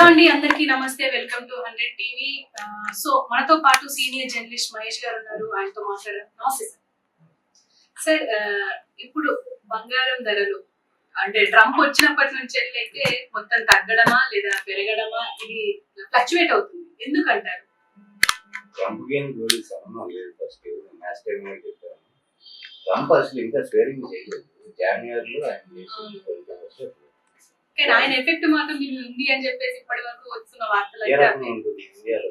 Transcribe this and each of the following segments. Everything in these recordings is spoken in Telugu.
హలో అండి, అందరికీ నమస్తే. Welcome to 100 TV. సో మనతో పాటు సీనియర్ జర్నలిస్ట్ మహేష్ గారు ఉన్నారు. ఆయనతో మాట్లాడారు. నమస్తే సార్. ఇప్పుడు బంగారం ధరలు అంటే ట్రంప్ వచ్చినప్పటి నుంచి అయితే మొత్తం తగ్గడమా లేదా పెరగడమా, ఇది ఫ్లక్చువేట్ అవుతుంది. ఎందుకంటారు? ట్రంప్ గేమ్ గోల్డ్ సంబంధం లేదు. ఫస్ట్ మ్యాచ్ టైం చెప్పాను. ట్రంప్ అసలు ఇంకా స్వేరింగ్ చేయలేదు. జనవరిలో ఆయన కానీ ఆయన ఎఫెక్ట్ మాత్రం మీరు ఉంది అని చెప్పేసి ఇప్పటి వరకు వస్తున్న వార్తలు ఉంటుంది. ఇండియాలో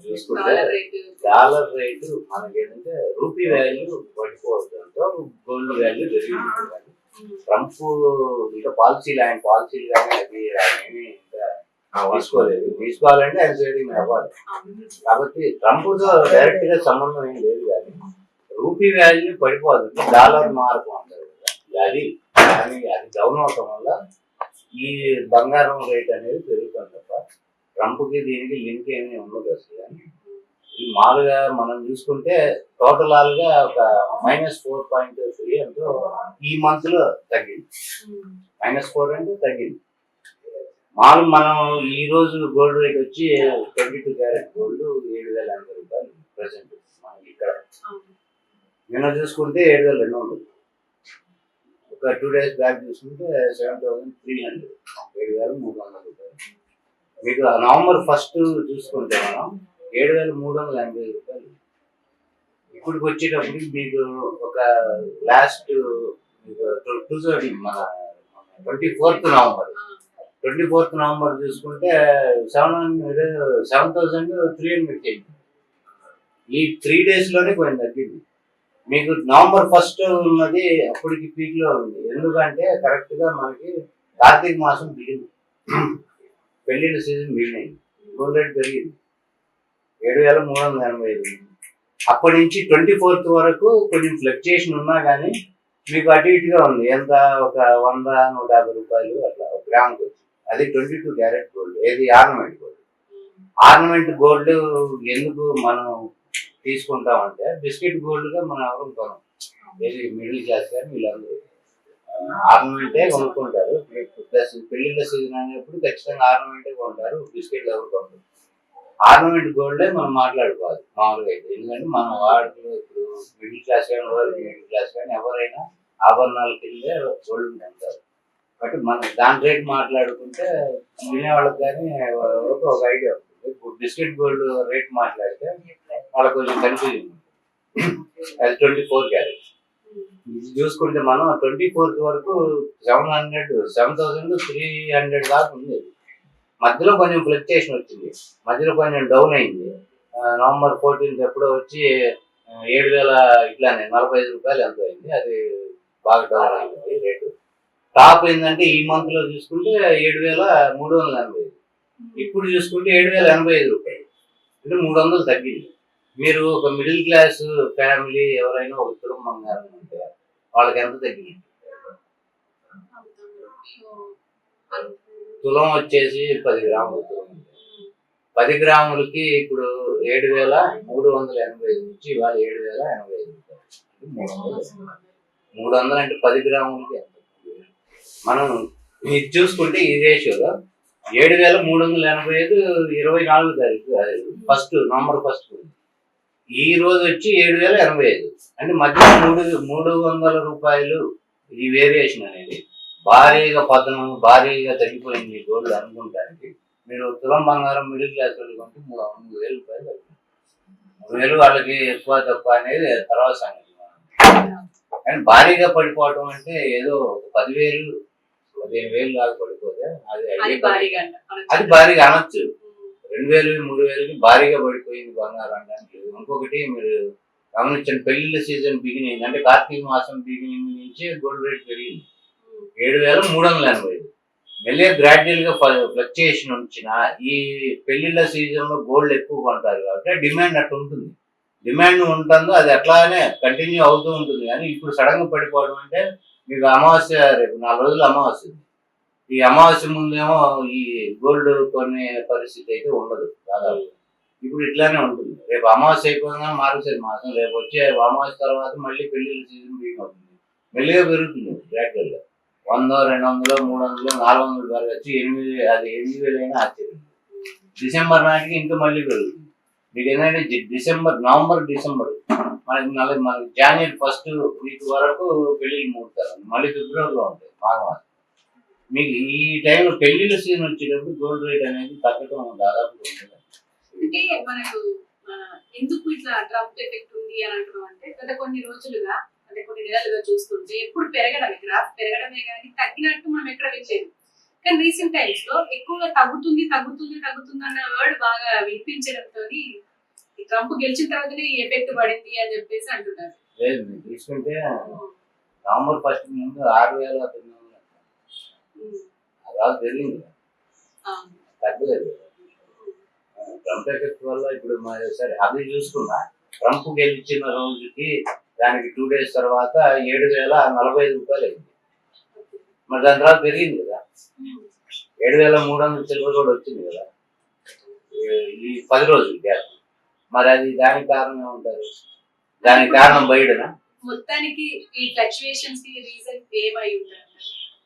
చూసుకుంటే డాలర్ రేటు మనకి ఏంటంటే రూపీ వాల్యూ పడిపోవడంతో గోల్డ్ వాల్యూ పెరిగింది. ట్రంప్ ఇంకా పాలసీలు ఆయన పాలసీలు కానీ అది ఆయన ఏమి ఇంకా తీసుకోవాలంటే ఆయన స్వేరింగ్ అవ్వాలి. కాబట్టి ట్రంప్ తో డైరెక్ట్ గా సంబంధం ఏం లేదు. కానీ రూపీ వాల్యూ పడిపోతుంది, డాలర్ మార్పు అంటారు కదా, అది డౌన్ అవటం వల్ల ఈ బంగారం రేట్ అనేది పెరుగుతుంది తప్ప ట్రంప్కి దీనికి లింక్ ఏమీ ఉండదు అసలు. కానీ ఈ మామూలుగా మనం చూసుకుంటే టోటల్ గా ఒక -4.3 అంటూ ఈ మంత్ లో తగ్గింది. -4 అంటే తగ్గింది. మామూలు మనం ఈ రోజు గోల్డ్ రేట్ వచ్చి 22 క్యారెట్ గోల్డ్ 7,080 రూపాయలు ప్రెసెంట్ మనకి ఇక్కడ. నిన్న చూసుకుంటే 7,200. ఒక 2 days బ్యాక్ చూసుకుంటే 7,300, 7,300 రూపాయలు. మీకు నవంబర్ 1 చూసుకుంటే మనం 7,380 రూపాయలు. ఇప్పటికి వచ్చేటప్పటికి మీకు ఒక లాస్ట్ మన 24th నవంబర్ చూసుకుంటే 7,300 చేయండి. ఈ 3 days లోనే కొంచెం తగ్గింది. మీకు నవంబర్ 1 ఉన్నది అప్పటికి పీక్ లో ఉంది. ఎందుకంటే కరెక్ట్ గా మనకి కార్తీక మాసం బిగింది, పెళ్లిళ్ళ సీజన్ బిగినైంది, గోల్డ్ రేట్ పెరిగింది 7,385. అప్పటి నుంచి 24th వరకు కొంచెం ఫ్లక్చుయేషన్ ఉన్నా కానీ మీకు అటు ఇటుగా ఉంది. ఎంత ఒక 100-150 రూపాయలు అట్లా ఒక గ్రాముకి వచ్చి. అది 22 క్యారెట్ గోల్డ్. ఏది ఆర్నమెంట్ గోల్డ్. ఆర్నమెంట్ గోల్డ్ ఎందుకు మనం తీసుకుంటామంటే బిస్కెట్ గోల్డ్ గా మనం ఎవరు కొనం. ఏది మిడిల్ క్లాస్ కానీ వీళ్ళందరూ ఆర్నమెంటే కొనుక్కుంటారు. ప్లస్ పెళ్లిళ్ళ సీజన్ అనేప్పుడు ఖచ్చితంగా ఆర్నమెంటే కొంటారు, బిస్కెట్లు ఎవరు కొంటారు. ఆర్నమెంట్ గోల్డే మనం మాట్లాడుకోవాలి మామూలుగా అయితే. ఎందుకంటే మన వాడుకలో ఇప్పుడు మిడిల్ క్లాస్ కానీ మిడిల్ క్లాస్ కానీ ఎవరైనా ఆభరణాల కిందే గోల్డ్ కొంటారు. కాబట్టి మనం దాని రేట్ మాట్లాడుకుంటే వినేవాళ్ళకి కానీ ఒక ఐడియా ఉంటుంది. ఇప్పుడు బిస్కెట్ గోల్డ్ రేట్ మాట్లాడితే వాళ్ళకి కొంచెం కన్ఫ్యూజన్ ఉంటుంది. అది 24 క్యారెట్. ఇది చూసుకుంటే మనం 24th వరకు 7,300 దాకా ఉంది. మధ్యలో కొంచెం ఫ్లక్చుయేషన్ వచ్చింది, మధ్యలో కొంచెం డౌన్ అయింది. నవంబర్ 14th ఎప్పుడో వచ్చి 7,000 ఇట్లానే 45 రూపాయలు ఎంత అయింది. అది బాగా డౌన్ అయింది రేటు. టాప్ ఏంటంటే ఈ మంత్ లో చూసుకుంటే 7,385. ఇప్పుడు చూసుకుంటే 7,085 రూపాయలు, అంటే 300 తగ్గింది. మీరు ఒక మిడిల్ క్లాస్ ఫ్యామిలీ ఎవరైనా ఒక తులం బంగారం ఉంటే వాళ్ళకి ఎంత తగ్గింది? తులం వచ్చేసి 10 గ్రాములు తులం. 10 గ్రాములకి ఇప్పుడు 7,385 నుంచి ఇవాళ 7,085 రూపాయలు, 300 అంటే 10 గ్రాములకి ఎంత? మనం ఇది చూసుకుంటే ఈ రేషియోలో 7,385 24వ తారీఖు నవంబర్ 1 ఈ రోజు వచ్చి 7,085. అంటే మధ్య 300 రూపాయలు ఈ వేరియేషన్ అనేది భారీగా తగ్గిపోయింది గోల్డ్ అనుకుంటానికి. మీరు తులం బంగారం మిడిల్ క్లాస్ వాళ్ళు కొంటే 3,000 రూపాయలు తగ్గింది. 3,000 వాళ్ళకి ఎక్కువ తక్కువ అనేది తర్వాత సంగతి. కానీ భారీగా పడిపోవటం అంటే ఏదో 10,000-15,000 దాకా పడిపోతే అది భారీగా అనొచ్చు. 2,000-3,000కి భారీగా పడిపోయింది బంగారం అనడానికి లేదు. ఇంకొకటి మీరు గమనించండి, పెళ్లిళ్ళ సీజన్ బిగినింగ్ అంటే కార్తీక మాసం బిగినింగ్ నుంచి గోల్డ్ రేట్ పెరిగింది 7,385. మెల్లిగా గ్రాడ్యువల్ గా ఫ్లక్చుయేషన్ వచ్చిన ఈ పెళ్లిళ్ళ సీజన్ లో గోల్డ్ ఎక్కువ కొంటారు కాబట్టి డిమాండ్ అట్లా ఉంటుంది. డిమాండ్ ఉంటుందో అది అట్లానే కంటిన్యూ అవుతూ ఉంటుంది. కానీ ఇప్పుడు సడన్ గా పడిపోవడం అంటే మీకు అమావాస్య రేపు 4 రోజులు అమావాస్య. ఈ అమావాస్య ముందేమో ఈ గోల్డ్ కొనే పరిస్థితి అయితే ఉండదు దాదాపు. ఇప్పుడు ఇట్లానే ఉంటుంది. రేపు అమావాస్య అయిపోయినా మార్గశిర మాసం, రేపు వచ్చే అమావాస్య తర్వాత మళ్ళీ పెళ్లిళ్ళ సీజన్ బిగిన్ అవుతుంది. మెల్లిగా పెరుగుతుంది గ్రాడ్యువల్ గా. 100, 200, 300, 400 పెరగచ్చు. 8,000 అయినా ఆశ్చర్యం. డిసెంబర్ నాటికి ఇంకా మళ్ళీ పెరుగుతుంది. మీకు ఏంటంటే నవంబర్, డిసెంబర్ మనకి జనవరి 1st వీక్ వరకు పెళ్లిళ్ళు మూడతారు. మళ్ళీ ఫిబ్రవరిలో ఉంటాయి మాఘమాసం. మీకు ఈ టైంలో పెళ్లిళ్ళ సీజన్ వచ్చేటప్పుడు గోల్డ్ రేట్ అనేది తగ్గడం దాదాపు ఉంటుంది. అంటే మనకు ఎందుకు ఇట్లా ట్రంప్ ఎఫెక్ట్ ఉంది అని అంటున్నాం అంటే గత కొన్ని రోజులుగా అంటే కొన్ని నెలలుగా చూస్తుంటే ఎప్పుడు పెరగడమే గ్రాఫ్ పెరగడమే కానీ తగ్గినట్టు మనం ఎక్కడ వినలేదు. కానీ రీసెంట్ టైమ్స్ లో ఎక్కువగా తగ్గుతుంది అన్న వర్డ్ బాగా వినిపించడంతో ట్రంప్ గెలిచిన తర్వాతనే ఈ ఎఫెక్ట్ పడింది అని చెప్పేసి అంటున్నారు. లేదు మీరు తీసుకుంటే నవంబర్ 1st ముందు 6,900 అలా జరిగింది, తగ్గలేదు. ట్రంప్ ఎఫెక్ట్ వల్ల ఇప్పుడు మరి సరే అది చూసుకున్నా, ట్రంప్ గెలిచిన రోజుకి దానికి 2 days తర్వాత 7,045 అయింది. మరి దాని తర్వాత పెరిగింది కదా, 7,300 చిల్లర కూడా వచ్చింది కదా ఈ 10 రోజులు గ్యాప్. మరి అది దానికి కారణం ఏముంటారు? దానికి కారణం బయటనా? మొత్తానికి ఈ ఫ్లక్చుయేషన్స్ కి రీజన్ ఏమై ఉంటారు?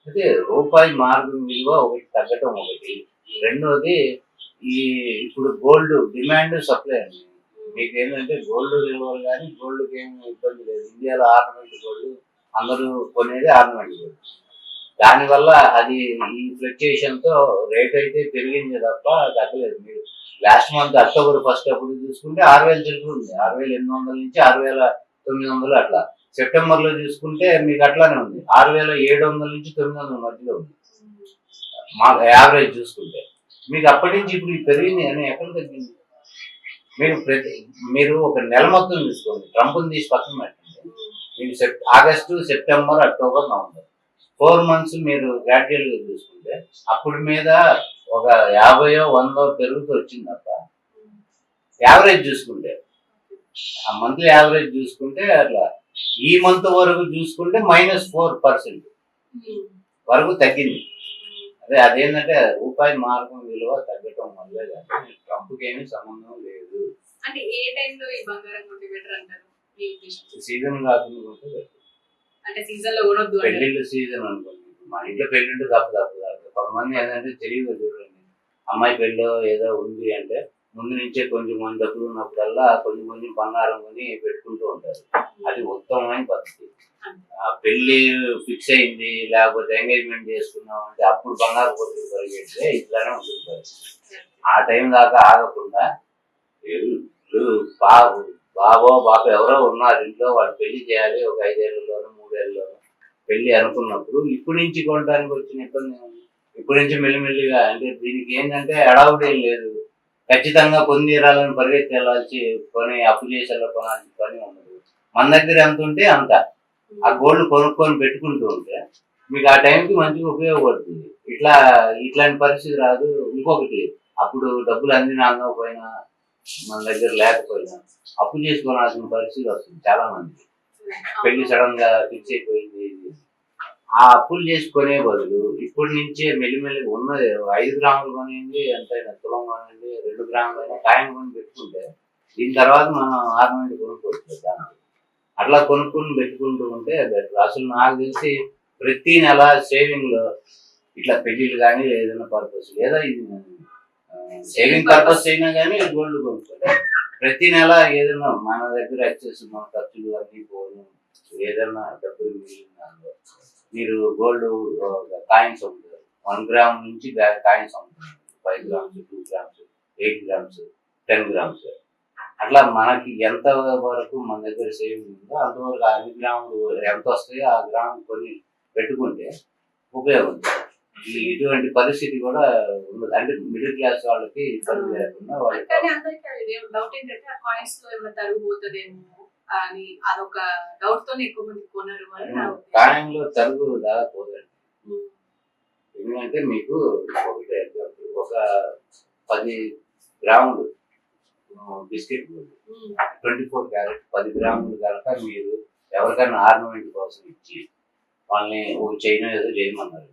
అయితే రూపాయి మార్గం విలువ ఒకటి తగ్గటం ఒకటి, రెండోది ఈ ఇప్పుడు గోల్డ్ డిమాండ్ సప్లై అండి. మీకు ఏంటంటే గోల్డ్ విలువలు కానీ గోల్డ్కి ఏమి ఇబ్బంది లేదు. ఇండియాలో ఆర్నమెంట్ గోల్డ్ అందరూ కొనేది ఆర్నమెంట్ గోల్డ్. దానివల్ల అది ఈ ఫ్లక్చుయేషన్ తో రేట్ అయితే పెరిగింది తప్ప తగ్గలేదు. మీరు లాస్ట్ మంత్ అక్టోబర్ 1st అప్పుడు చూసుకుంటే 6,000 చిల్లర ఉంది, 6,800 నుంచి 6,900 అట్లా. సెప్టెంబర్ లో చూసుకుంటే మీకు అట్లానే ఉంది, 6,700 నుంచి 900 మధ్యలో ఉంది మా యావరేజ్ చూసుకుంటే. మీకు అప్పటి నుంచి ఇప్పుడు పెరిగింది అని ఎక్కడ తగ్గింది? మీరు ఒక నెల మొత్తం తీసుకోండి, ట్రంప్ని తీసి పక్కన పెట్టండి. మీకు August, September, October, November 4 months మీరు గ్రాడ్యువల్ గా చూసుకుంటే అప్పుడు మీద ఒక 50-100 పెరుగుతూ వచ్చింది తప్ప యావరేజ్ చూసుకుంటే, ఆ మంత్లీ యావరేజ్ చూసుకుంటే అట్లా ఈ మంత్ వరకు చూసుకుంటే -4% వరకు తగ్గింది. అదేంటంటే రూపాయి మార్గం విలువ తగ్గటం వల్లే కానీ ట్రంప్కి ఏమీ సంబంధం లేదు. అంటే ఏ టైంలో ఈ బంగారం కొంటే బెటర్ అంటారు? సీజన్ కాకుండా అంటే సీజన్ లో కొనొద్దు, పెళ్లిళ్ళ సీజన్ అనుకోండి. మా ఇంట్లో పెళ్ళింటే తప్పదు. కొంతమంది ఏంటంటే తెలియదు చూడండి, అమ్మాయి పెళ్ళి ఏదో ఉంది అంటే ముందు నుంచే కొంచెం డబ్బులు ఉన్నప్పుడల్లా కొంచెం బంగారం కొని పెట్టుకుంటూ ఉంటారు. అది ఉత్తమమైన పద్ధతి. పెళ్లి ఫిక్స్ అయింది లేకపోతే ఎంగేజ్మెంట్ చేసుకున్నాం అంటే అప్పుడు బంగారు కొట్టుకు పరిగెడితే ఇట్లానే ఉంటుంది. ఆ టైం దాకా ఆగకుండా బాబో బాబు ఎవరో ఉన్నారు ఇంట్లో, వాళ్ళు పెళ్లి చేయాలి, ఒక 5 ఏళ్లలోనూ 3 ఏళ్లలోనూ పెళ్లి అనుకున్నప్పుడు ఇప్పటి నుంచి కొనడానికి వచ్చిన ఇబ్బంది ఏముంది? ఇప్పటి నుంచి మెల్లిమెల్లిగా. అంటే దీనికి ఏంటంటే అడావుడేం లేదు, ఖచ్చితంగా కొని తీరాలని పరిగెత్తి వెళ్ళాల్సి కొని అప్పు చేసి కొనాల్సిన పని ఉండదు. మన దగ్గర ఎంత ఉంటే అంత ఆ గోల్డ్ కొనుక్కొని పెట్టుకుంటూ ఉంటే మీకు ఆ టైంకి మంచిగా ఉపయోగపడుతుంది. ఇట్లాంటి పరిస్థితి రాదు. ఇంకొకటి, అప్పుడు డబ్బులు అందినా అందకపోయినా మన దగ్గర లేకపోయినా అప్పు చేసుకోవాల్సిన పరిస్థితి వస్తుంది చాలా మంది. పెళ్లి సడన్ గా ఫిక్స్ అయిపోయింది, ఆ అప్పులు చేసుకునే బదులు ఇప్పటి నుంచే మెల్లిమెల్లిగా ఉన్నది 5 గ్రాములు కొనేయండి, ఎంతైనా తులం కొనండి, 2 గ్రాములు అయినా కాయం కొని పెట్టుకుంటే దీని తర్వాత మనం ఆర్నమెంట్ కొనుక్కోవచ్చు. దానికి అట్లా కొనుక్కొని పెట్టుకుంటూ ఉంటే బెటర్. అసలు నాకు తెలిసి ప్రతి నెల సేవింగ్ లో ఇట్లా పెళ్లిళ్ళు కానీ ఏదైనా పర్పస్ లేదా ఇది సేవింగ్ పర్పస్ అయినా కానీ గోల్డ్ కొనుక్కోవాలి. ప్రతి నెల ఏదైనా మన దగ్గర ఎక్సెస్ మన ఖర్చులు అన్ని పోను, ఏదైనా డబ్బులు మిగిలిన మీరు గోల్డ్ కాయిన్స్ అమ్ముతారు. 1 గ్రామ్ నుంచి కాయిన్స్ అమ్ముతున్నారు. 5 grams, 2 grams, 8 grams, 10 grams. అట్లా మనకి ఎంత వరకు మన దగ్గర సేవింగ్ ఉందో అంతవరకు 5 గ్రాములు ఎంత వస్తాయో ఆ గ్రామ్ కొన్ని పెట్టుకుంటే ఉపయోగం. ఇటువంటి పరిస్థితి కూడా ఉండదు. అంటే మిడిల్ క్లాస్ వాళ్ళకి ఇబ్బంది లేకుండా డౌట్ ఏంటంటే ఆ కాయిన్స్ లో ఏమైనా తరుగు పోతుందేమో అని అదొక డౌట్ తోనే ఎక్కువ మంది కొనరు. కాయంలో తరుగు దాదాపు పోదండి. ఎందుకంటే మీకు ఒకటే ఒక 10 గ్రాములు బిస్కెట్ 24 క్యారెట్ 10 గ్రాములు కనుక మీరు ఎవరికైనా ఆర్నమెంట్ కోసం ఇచ్చి వాళ్ళని ఒక చైన్ ఏదో చేయమన్నారు,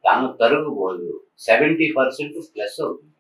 దాని తరుగు పోదు, 70% ప్లస్ అవుతుంది.